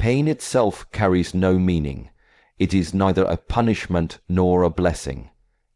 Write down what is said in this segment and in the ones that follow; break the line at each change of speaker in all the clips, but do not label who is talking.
Pain itself carries no meaning. It is neither a punishment nor a blessing.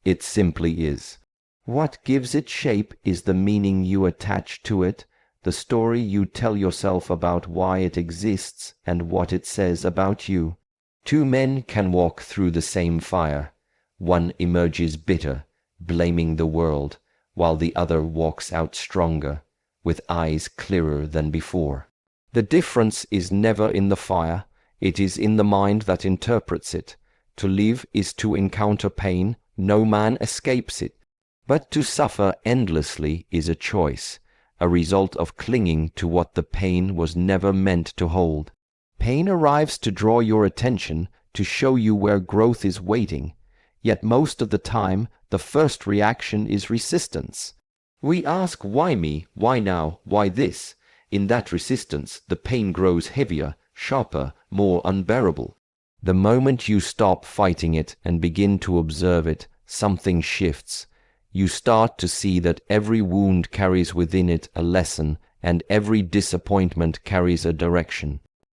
It simply is. What gives it shape is the meaning you attach to it, the story you tell yourself about why it exists and what it says about you. Two men can walk through the same fire. One emerges bitter, blaming the world, while the other walks out stronger, with eyes clearer than before. The difference is never in the fire, it is in the mind that interprets it. To live is to encounter pain, no man escapes it. But to suffer endlessly is a choice, a result of clinging to what the pain was never meant to hold. Pain arrives to draw your attention, to show you where growth is waiting, yet most of the time the first reaction is resistance. We ask, why me, why now, why this? In that resistance, the pain grows heavier, sharper, more unbearable. The moment you stop fighting it and begin to observe it, something shifts. You start to see that every wound carries within it a lesson, and every disappointment carries a direction.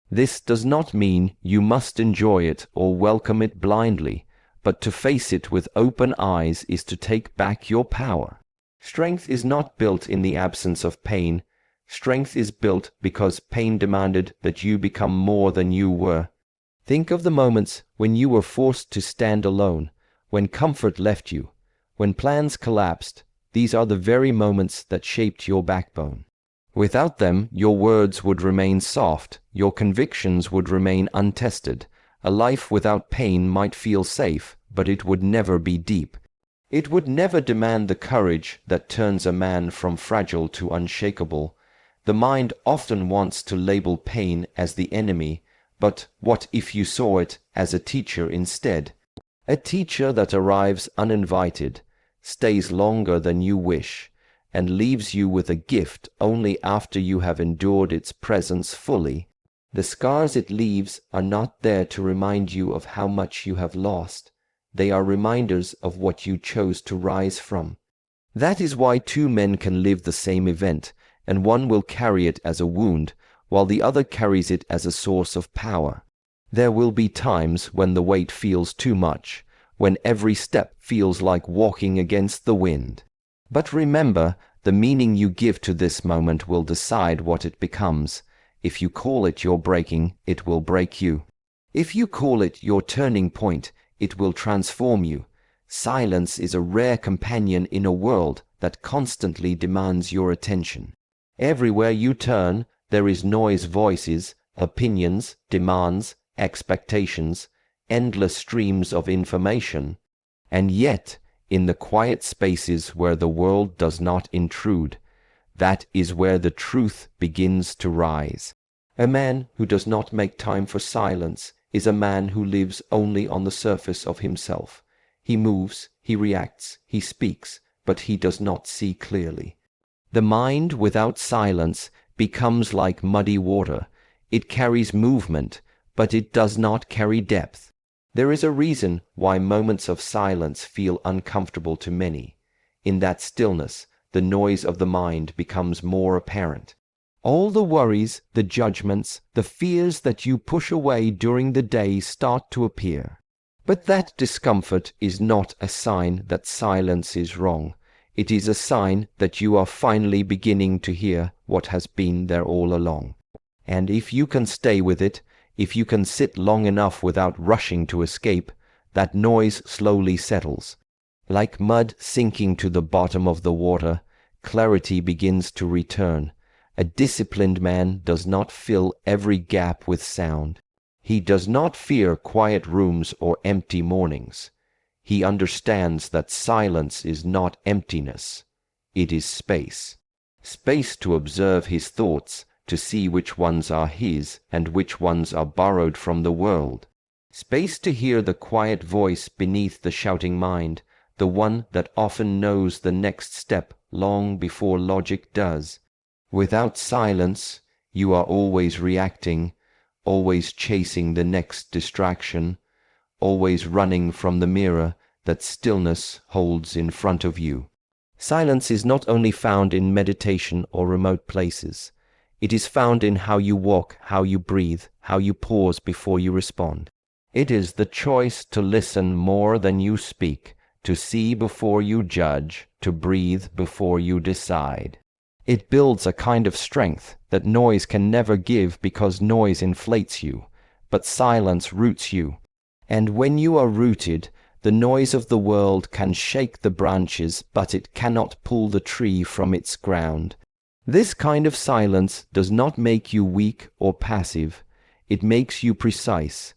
This does not mean you must enjoy it or welcome it blindly, but to face it with open eyes is to take back your power. Strength is not built in the absence of pain. Strength is built because pain demanded that you become more than you were. Think of the moments when you were forced to stand alone, when comfort left you, when plans collapsed. These are the very moments that shaped your backbone. Without them, your words would remain soft, your convictions would remain untested. A life without pain might feel safe, but it would never be deep. It would never demand the courage that turns a man from fragile to unshakable. The mind often wants to label pain as the enemy, but what if you saw it as a teacher instead? A teacher that arrives uninvited, stays longer than you wish, and leaves you with a gift only after you have endured its presence fully. The scars it leaves are not there to remind you of how much you have lost. They are reminders of what you chose to rise from. That is why two men can live the same event, and one will carry it as a wound, while the other carries it as a source of power. There will be times when the weight feels too much, when every step feels like walking against the wind. But remember, the meaning you give to this moment will decide what it becomes. If you call it your breaking, it will break you. If you call it your turning point, it will transform you. Silence is a rare companion in a world that constantly demands your attention. Everywhere you turn, there is noise, voices, opinions, demands, expectations, endless streams of information. And yet, in the quiet spaces where the world does not intrude, that is where the truth begins to rise. A man who does not make time for silence is a man who lives only on the surface of himself. He moves, he reacts, he speaks, but he does not see clearly. The mind without silence becomes like muddy water. It carries movement, but it does not carry depth. There is a reason why moments of silence feel uncomfortable to many. In that stillness, the noise of the mind becomes more apparent. All the worries, the judgments, the fears that you push away during the day start to appear. But that discomfort is not a sign that silence is wrong. It is a sign that you are finally beginning to hear what has been there all along. And if you can stay with it, if you can sit long enough without rushing to escape, that noise slowly settles. Like mud sinking to the bottom of the water, clarity begins to return. A disciplined man does not fill every gap with sound. He does not fear quiet rooms or empty mornings. He understands that silence is not emptiness. It is space. Space to observe his thoughts, to see which ones are his and which ones are borrowed from the world. Space to hear the quiet voice beneath the shouting mind, the one that often knows the next step long before logic does. Without silence, you are always reacting, always chasing the next distraction, always running from the mirror that stillness holds in front of you. Silence is not only found in meditation or remote places. It is found in how you walk, how you breathe, how you pause before you respond. It is the choice to listen more than you speak, to see before you judge, to breathe before you decide. It builds a kind of strength that noise can never give, because noise inflates you, but silence roots you. And when you are rooted, the noise of the world can shake the branches, but it cannot pull the tree from its ground. This kind of silence does not make you weak or passive. It makes you precise.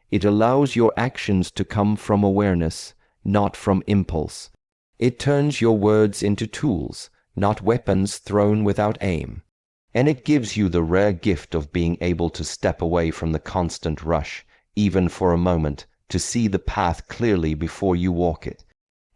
It allows your actions to come from awareness, not from impulse. It turns your words into tools, not weapons thrown without aim. And it gives you the rare gift of being able to step away from the constant rush, even for a moment, to see the path clearly before you walk it.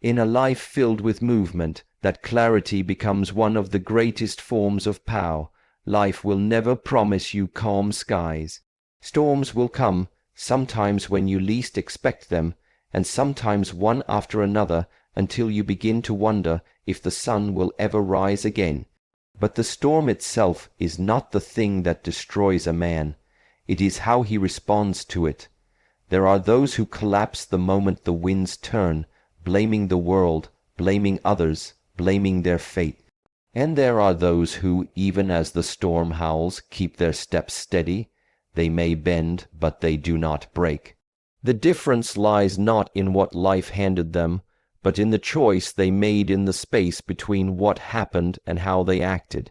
In a life filled with movement, that clarity becomes one of the greatest forms of power. Life will never promise you calm skies. Storms will come, sometimes when you least expect them, and sometimes one after another, until you begin to wonder if the sun will ever rise again. But the storm itself is not the thing that destroys a man. It is how he responds to it. There are those who collapse the moment the winds turn, blaming the world, blaming others, blaming their fate. And there are those who, even as the storm howls, keep their steps steady. They may bend, but they do not break. The difference lies not in what life handed them, but in the choice they made in the space between what happened and how they acted.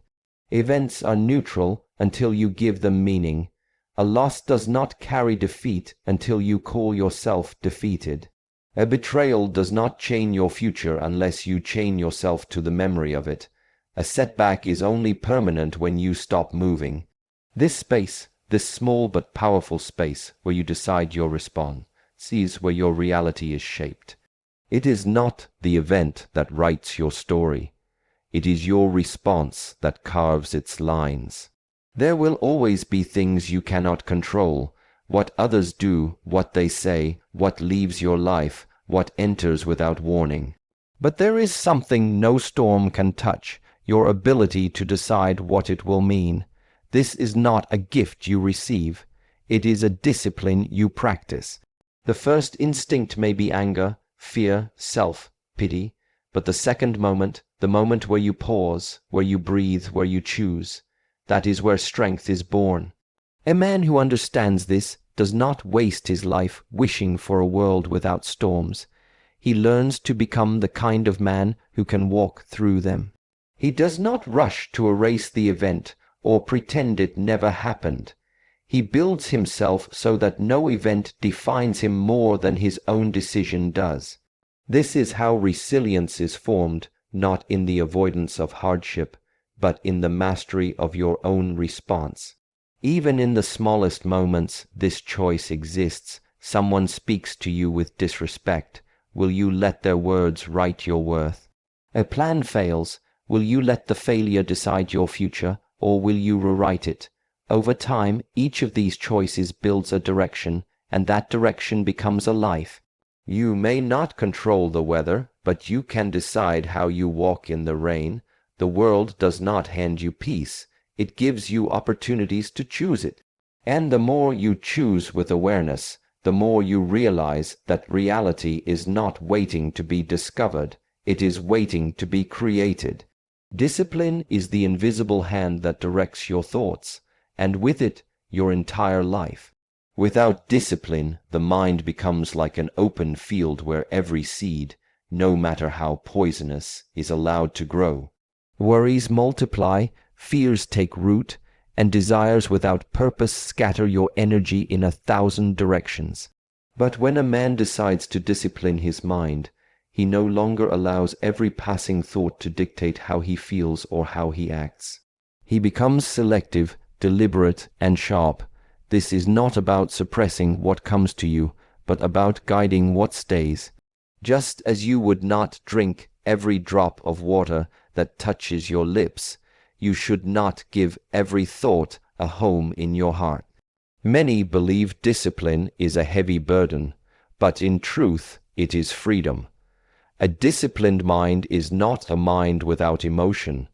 Events are neutral until you give them meaning. A loss does not carry defeat until you call yourself defeated. A betrayal does not chain your future unless you chain yourself to the memory of it. A setback is only permanent when you stop moving. This space, this small but powerful space where you decide your response, sees where your reality is shaped. It is not the event that writes your story. It is your response that carves its lines. There will always be things you cannot control. What others do, what they say, what leaves your life, what enters without warning. But there is something no storm can touch, your ability to decide what it will mean. This is not a gift you receive. It is a discipline you practice. The first instinct may be anger, fear, self-pity, but the second moment, the moment where you pause, where you breathe, where you choose, that is where strength is born. A man who understands this does not waste his life wishing for a world without storms. He learns to become the kind of man who can walk through them. He does not rush to erase the event or pretend it never happened. He builds himself so that no event defines him more than his own decision does. This is how resilience is formed, not in the avoidance of hardship, but in the mastery of your own response. Even in the smallest moments, this choice exists. Someone speaks to you with disrespect. Will you let their words write your worth? A plan fails. Will you let the failure decide your future, or will you rewrite it? Over time, each of these choices builds a direction, and that direction becomes a life. You may not control the weather, but you can decide how you walk in the rain. The world does not hand you peace. It gives you opportunities to choose it. And the more you choose with awareness, the more you realize that reality is not waiting to be discovered. It is waiting to be created. Discipline is the invisible hand that directs your thoughts, and with it, your entire life. Without discipline, the mind becomes like an open field where every seed, no matter how poisonous, is allowed to grow. Worries multiply, fears take root, and desires without purpose scatter your energy in 1,000 directions. But when a man decides to discipline his mind, he no longer allows every passing thought to dictate how he feels or how he acts. He becomes selective, deliberate, and sharp. This is not about suppressing what comes to you, but about guiding what stays. Just as you would not drink every drop of water that touches your lips, you should not give every thought a home in your heart. Many believe discipline is a heavy burden, but in truth it is freedom. A disciplined mind is not a mind without emotion.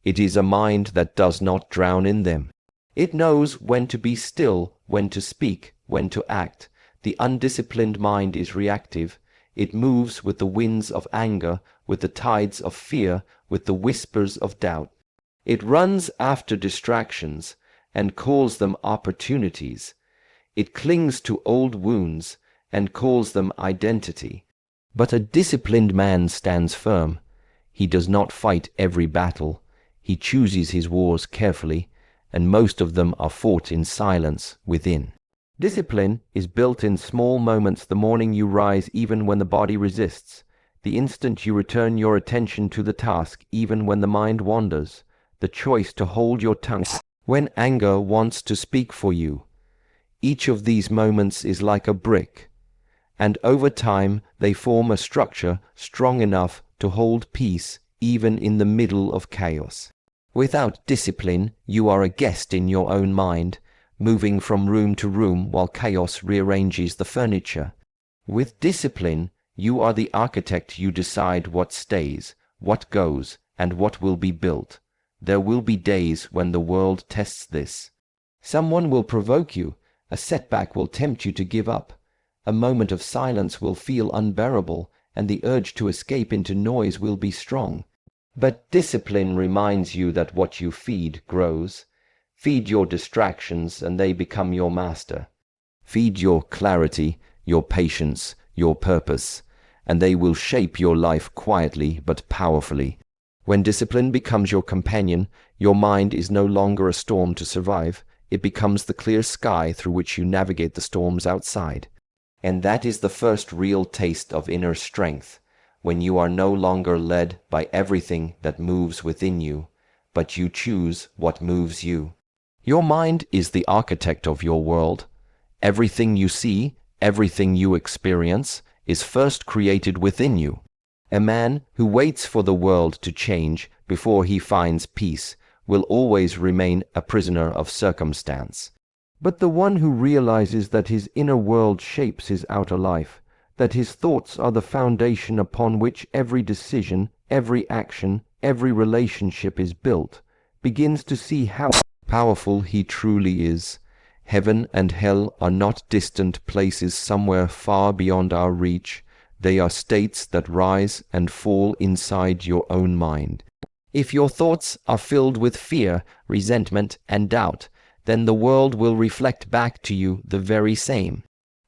It is a mind that does not drown in them. It knows when to be still, when to speak, when to act. The undisciplined mind is reactive. It moves with the winds of anger, with the tides of fear, with the whispers of doubt. It runs after distractions and calls them opportunities. It clings to old wounds and calls them identity. But a disciplined man stands firm. He does not fight every battle. He chooses his wars carefully, and most of them are fought in silence within. Discipline is built in small moments, the morning you rise even when the body resists, the instant you return your attention to the task even when the mind wanders, the choice to hold your tongue when anger wants to speak for you. Each of these moments is like a brick, and over time they form a structure strong enough to hold peace even in the middle of chaos. Without discipline, you are a guest in your own mind, moving from room to room while chaos rearranges the furniture. With discipline, you are the architect. You decide what stays, what goes, and what will be built. There will be days when the world tests this. Someone will provoke you. A setback will tempt you to give up. A moment of silence will feel unbearable, and the urge to escape into noise will be strong. But discipline reminds you that what you feed grows. Feed your distractions, and they become your master. Feed your clarity, your patience, your purpose, and they will shape your life quietly but powerfully. When discipline becomes your companion, your mind is no longer a storm to survive. It becomes the clear sky through which you navigate the storms outside. And that is the first real taste of inner strength, when you are no longer led by everything that moves within you, but you choose what moves you. Your mind is the architect of your world. Everything you see, everything you experience, is first created within you. A man who waits for the world to change before he finds peace will always remain a prisoner of circumstance. But the one who realizes that his inner world shapes his outer life, that his thoughts are the foundation upon which every decision, every action, every relationship is built, begins to see how powerful he truly is. Heaven and hell are not distant places somewhere far beyond our reach. They are states that rise and fall inside your own mind. If your thoughts are filled with fear, resentment, and doubt, then the world will reflect back to you the very same.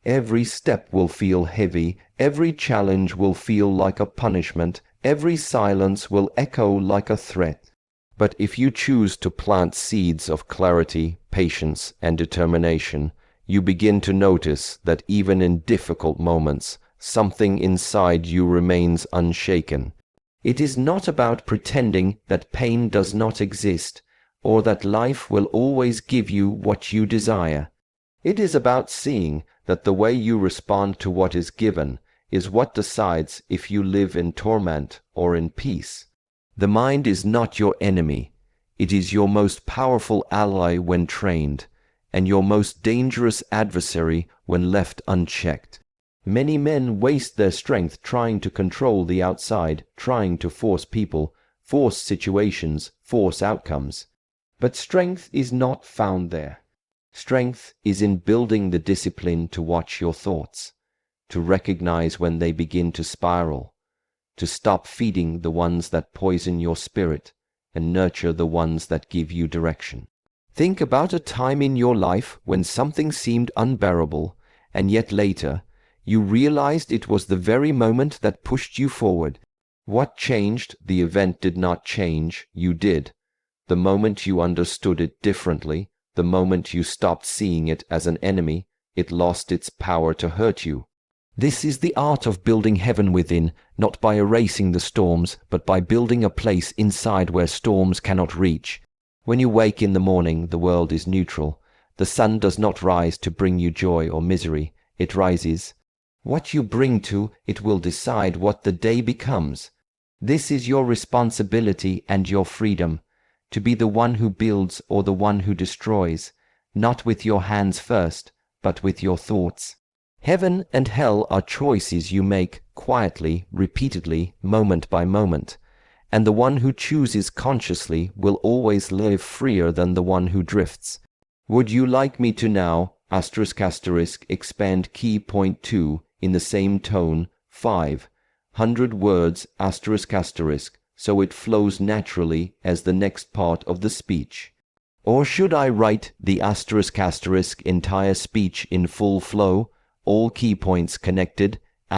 Every step will feel heavy, every challenge will feel like a punishment, every silence will echo like a threat. But if you choose to plant seeds of clarity, patience, and determination, you begin to notice that even in difficult moments, something inside you remains unshaken. It is not about pretending that pain does not exist, or that life will always give you what you desire. It is about seeing that the way you respond to what is given is what decides if you live in torment or in peace. The mind is not your enemy. It is your most powerful ally when trained, and your most dangerous adversary when left unchecked. Many men waste their strength trying to control the outside, trying to force people, force situations, force outcomes. But strength is not found there. Strength is in building the discipline to watch your thoughts, to recognize when they begin to spiral, to stop feeding the ones that poison your spirit and nurture the ones that give you direction. Think about a time in your life when something seemed unbearable, and yet later you realized it was the very moment that pushed you forward. What changed? The event did not change, you did. The moment you understood it differently, the moment you stopped seeing it as an enemy, it lost its power to hurt you. This is the art of building heaven within, not by erasing the storms, but by building a place inside where storms cannot reach. When you wake in the morning, the world is neutral. The sun does not rise to bring you joy or misery. It rises. What you bring to it will decide what the day becomes. This is your responsibility and your freedom, to be the one who builds or the one who destroys, not with your hands first, but with your thoughts. Heaven and hell are choices you make quietly, repeatedly, moment by moment, and the one who chooses consciously will always live freer than the one who drifts. Would you like me to now expand key point 2 in the same tone, 500 words so it flows naturally as the next part of the speech? Or should I write the entire speech in full flow, all key points connected, ***,